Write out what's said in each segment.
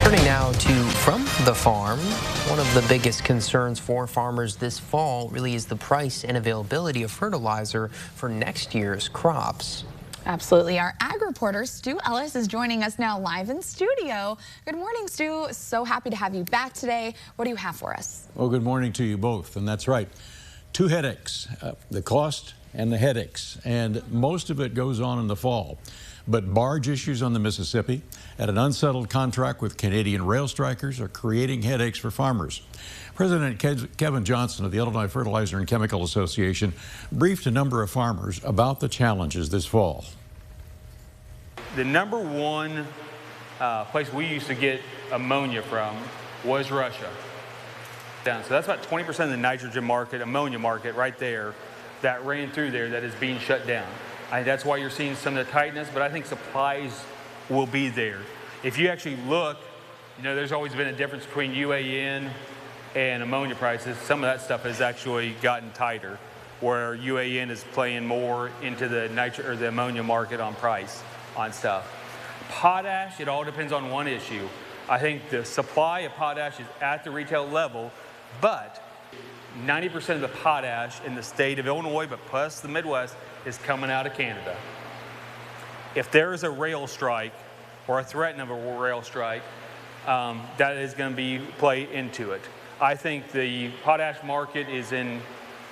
Turning now to From the Farm, one of the biggest concerns for farmers this fall really is the price and availability of fertilizer for next year's crops. Absolutely. Our ag reporter, Stu Ellis, is joining us now live in studio. Good morning, Stu. So happy to have you back today. What do you have for us? Well, good morning to you both. And that's right. Two headaches, the cost and the headaches. And most of it goes on in the fall. But barge issues on the Mississippi and an unsettled contract with Canadian rail strikers are creating headaches for farmers. President Kevin Johnson of the Illinois Fertilizer and Chemical Association briefed a number of farmers about the challenges this fall. The number one place we used to get ammonia from was Russia. So that's about 20% of the nitrogen market, ammonia market right there that ran through there that is being shut down. That's why you're seeing some of the tightness, but I think supplies will be there. If you actually look, you know, there's always been a difference between UAN and ammonia prices. Some of that stuff has actually gotten tighter, where UAN is playing more into the the ammonia market on price on stuff. Potash, it all depends on one issue. I think the supply of potash is at the retail level, but 90% of the potash in the state of Illinois, but plus the Midwest, is coming out of Canada. If there is a rail strike or a threat of a rail strike, that is going to play into it. I think the potash market is in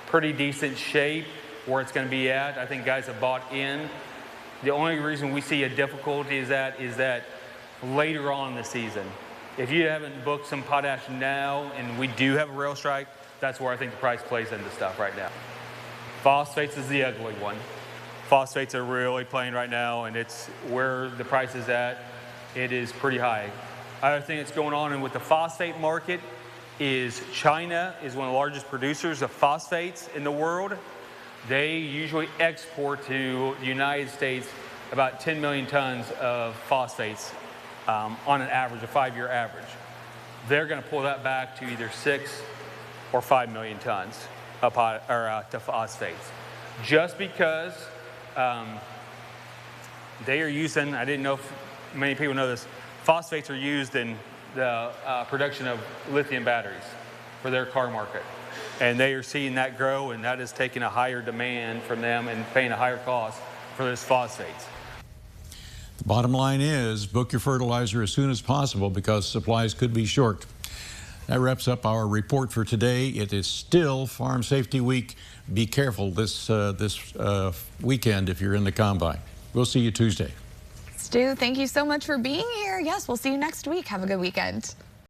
pretty decent shape where it's going to be at. I think guys have bought in. The only reason we see a difficulty is that later on in the season. If you haven't booked some potash now and we do have a rail strike, that's where I think the price plays into stuff right now. Phosphates is the ugly one. Phosphates are really playing right now, and it's where the price is at. It is pretty high. Other thing that's going on with the phosphate market is China is one of the largest producers of phosphates in the world. They usually export to the United States about 10 million tons of phosphates on an average, a 5-year average. They're going to pull that back to either 6 or 5 million tons of to phosphates. Just because they are using, I didn't know if many people know this, phosphates are used in the production of lithium batteries for their car market. And they are seeing that grow, and that is taking a higher demand from them and paying a higher cost for those phosphates. The bottom line is book your fertilizer as soon as possible because supplies could be short. That wraps up our report for today. It is still Farm Safety Week. Be careful this weekend if you're in the combine. We'll see you Tuesday. Stu, thank you so much for being here. Yes, we'll see you next week. Have a good weekend.